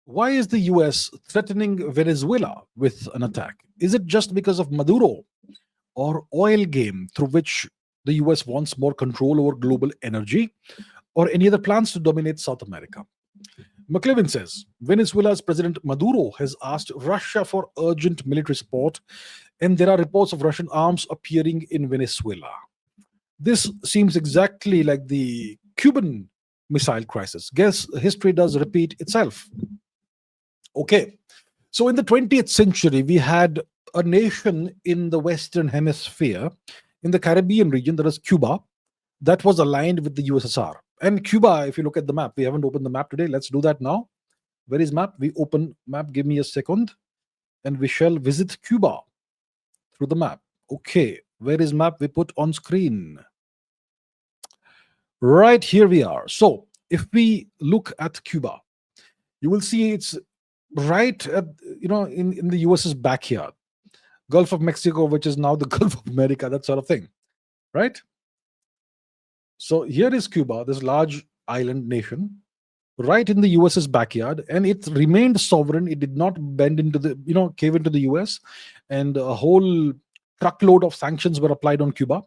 Why is the US threatening Venezuela with an attack? Is it just because of Maduro or oil game through which the US wants more control over global energy or any other plans to dominate South America? McLevin says Venezuela's President Maduro has asked Russia for urgent military support, and there are reports of Russian arms appearing in Venezuela. This seems exactly like the Cuban missile crisis. Guess history does repeat itself. Okay, so in the 20th century, we had a nation in the Western Hemisphere, in the Caribbean region, that is Cuba, that was aligned with the USSR. And Cuba, if you look at the map, we haven't opened the map today. Let's do that now. Where is map? We open map. Give me a second, and we shall visit Cuba through the map. Okay, where is map? We put on screen. Right here we are. So if we look at Cuba, you will see it's right at, in the US's backyard. Gulf of Mexico, which is now the Gulf of America, that sort of thing, right? So here is Cuba, this large island nation, right in the US's backyard, and it remained sovereign. It did not bend into cave into the US, and a whole truckload of sanctions were applied on Cuba.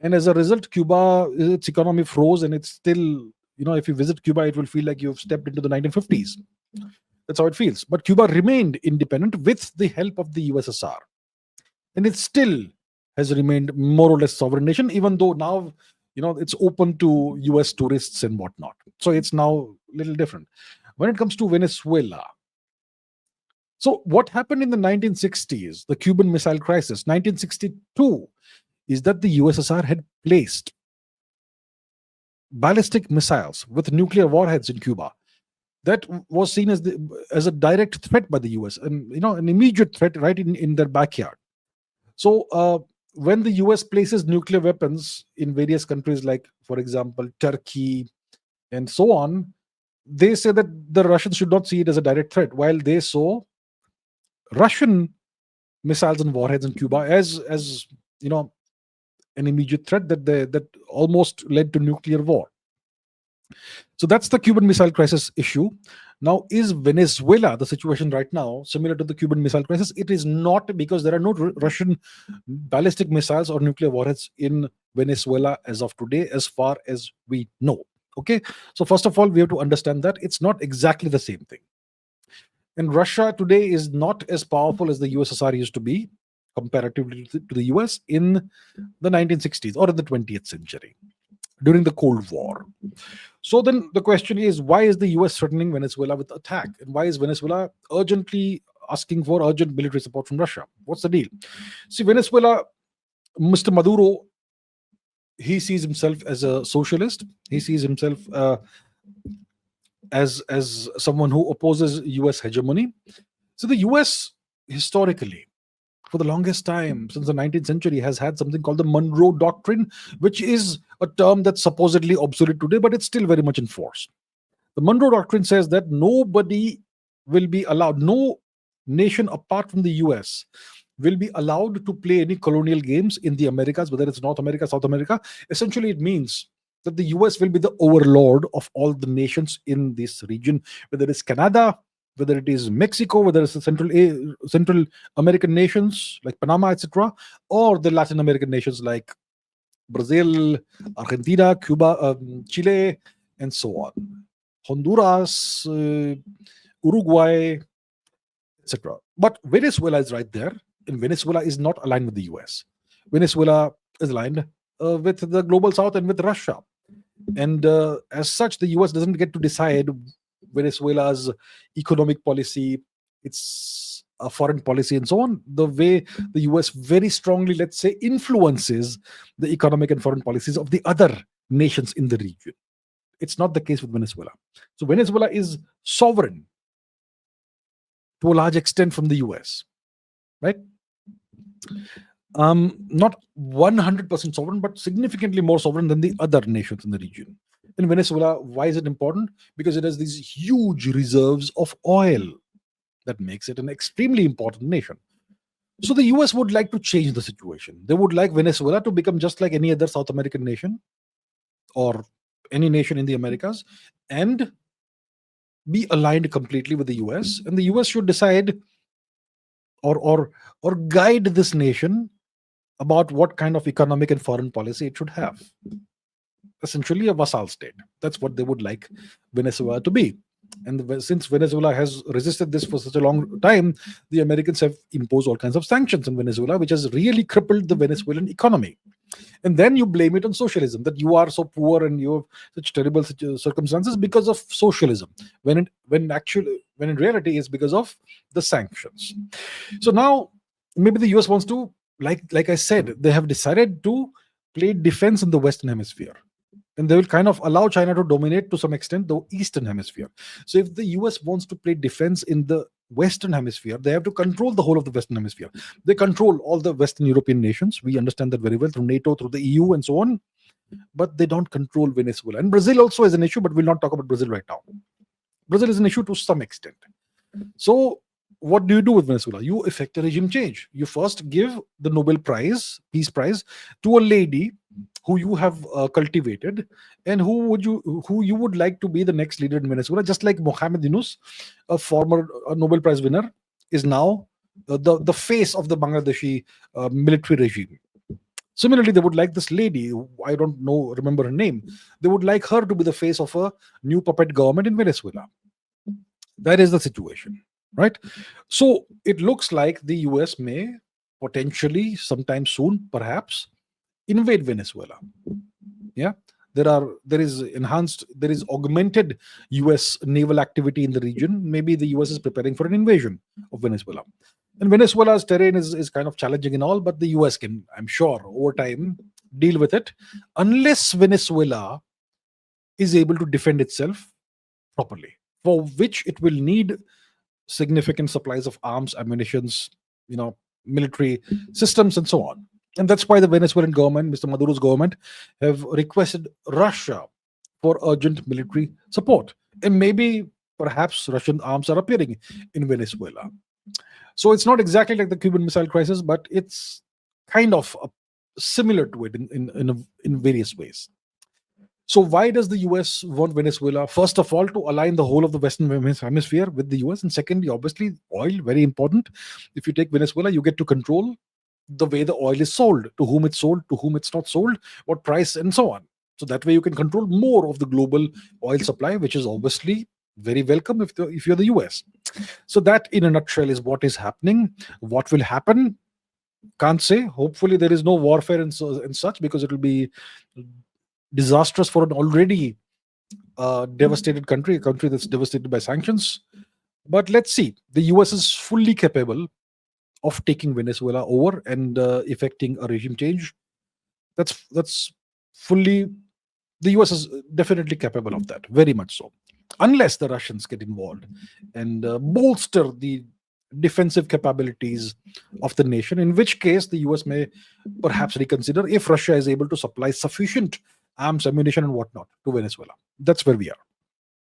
And as a result, Cuba, its economy froze, and it's still, if you visit Cuba, it will feel like you've stepped into the 1950s. That's how it feels. But Cuba remained independent with the help of the USSR. And it still has remained more or less sovereign nation, even though now, it's open to US tourists and whatnot. So it's now a little different. When it comes to Venezuela, so what happened in the 1960s, the Cuban Missile Crisis, 1962, is that the USSR had placed ballistic missiles with nuclear warheads in Cuba. That was seen as a direct threat by the US, and an immediate threat right in their backyard. So when the US places nuclear weapons in various countries, like, for example, Turkey and so on, they say that the Russians should not see it as a direct threat, while they saw Russian missiles and warheads in Cuba as an immediate threat that almost led to nuclear war. So that's the Cuban Missile Crisis issue. Now, is Venezuela, the situation right now, similar to the Cuban Missile Crisis? It is not, because there are no Russian ballistic missiles or nuclear warheads in Venezuela as of today, as far as we know. Okay, so first of all, we have to understand that it's not exactly the same thing. And Russia today is not as powerful as the USSR used to be, comparatively to the US in the 1960s or in the 20th century, during the Cold War. So then the question is, why is the US threatening Venezuela with attack? And why is Venezuela urgently asking for urgent military support from Russia? What's the deal? See, Venezuela, Mr. Maduro, he sees himself as a socialist. He sees himself as someone who opposes US hegemony. So the US, historically, for the longest time, since the 19th century, has had something called the Monroe Doctrine, which is a term that's supposedly obsolete today, but it's still very much in force. The Monroe Doctrine says that nobody will be allowed, no nation apart from the US will be allowed to play any colonial games in the Americas, whether it's North America, South America. Essentially, it means that the US will be the overlord of all the nations in this region, whether it's Canada, whether it is Mexico, whether it's the Central American nations like Panama, etc., or the Latin American nations like Brazil, Argentina, Cuba, Chile, and so on, Honduras, Uruguay, etc. But Venezuela is right there, and Venezuela is not aligned with the US. Venezuela is aligned with the global South and with Russia. And as such, the US doesn't get to decide Venezuela's economic policy, its foreign policy, and so on, the way the US very strongly, let's say, influences the economic and foreign policies of the other nations in the region. It's not the case with Venezuela. So Venezuela is sovereign to a large extent from the US, right? Not 100% sovereign, but significantly more sovereign than the other nations in the region. In Venezuela, why is it important? Because it has these huge reserves of oil that makes it an extremely important nation. So the US would like to change the situation. They would like Venezuela to become just like any other South American nation or any nation in the Americas, and be aligned completely with the US, and the US should decide or guide this nation about what kind of economic and foreign policy it should have. Essentially, a vassal state. That's what they would like Venezuela to be. And since Venezuela has resisted this for such a long time, the Americans have imposed all kinds of sanctions on Venezuela, which has really crippled the Venezuelan economy. And then you blame it on socialism, that you are so poor and you have such terrible circumstances because of socialism, when in reality it's because of the sanctions. So now maybe the US wants to, like I said, they have decided to play defense in the Western Hemisphere, and they will kind of allow China to dominate to some extent the Eastern Hemisphere. So if the US wants to play defense in the Western Hemisphere, they have to control the whole of the Western Hemisphere. They control all the Western European nations. We understand that very well through NATO, through the EU, and so on. But they don't control Venezuela. And Brazil also is an issue, but we'll not talk about Brazil right now. Brazil is an issue to some extent. So what do you do with Venezuela? You effect a regime change. You first give the Nobel Prize, Peace Prize, to a lady who you have cultivated, and who you would like to be the next leader in Venezuela. Just like Mohamed Yunus, a former Nobel Prize winner, is now the face of the Bangladeshi military regime. Similarly, they would like this lady, I don't remember her name. They would like her to be the face of a new puppet government in Venezuela. That is the situation, right? So it looks like the US may potentially, sometime soon, perhaps, invade Venezuela. Yeah, there is augmented US naval activity in the region. Maybe the US is preparing for an invasion of Venezuela. And Venezuela's terrain is kind of challenging and all, but the US can, I'm sure, over time deal with it, unless Venezuela is able to defend itself properly, for which it will need significant supplies of arms, ammunitions, military systems, and so on. And that's why the Venezuelan government, Mr. Maduro's government, have requested Russia for urgent military support. And maybe, perhaps, Russian arms are appearing in Venezuela. So it's not exactly like the Cuban Missile Crisis, but it's kind of similar to it in various ways. So why does the US want Venezuela? First of all, to align the whole of the Western Hemisphere with the US. And secondly, obviously, oil, very important. If you take Venezuela, you get to control the way the oil is sold, to whom it's sold, to whom it's not sold, what price, and so on. So that way you can control more of the global oil supply, which is obviously very welcome if you're the US. So that, in a nutshell, is what is happening. What will happen? Can't say. Hopefully there is no warfare and such, because it will be disastrous for an already devastated country, a country that's devastated by sanctions. But let's see. The US is fully capable of taking Venezuela over and effecting a regime change. That's fully, the US is definitely capable of that, very much so, unless the Russians get involved and bolster the defensive capabilities of the nation, in which case the US may perhaps reconsider if Russia is able to supply sufficient arms, ammunition, and whatnot to Venezuela. That's where we are.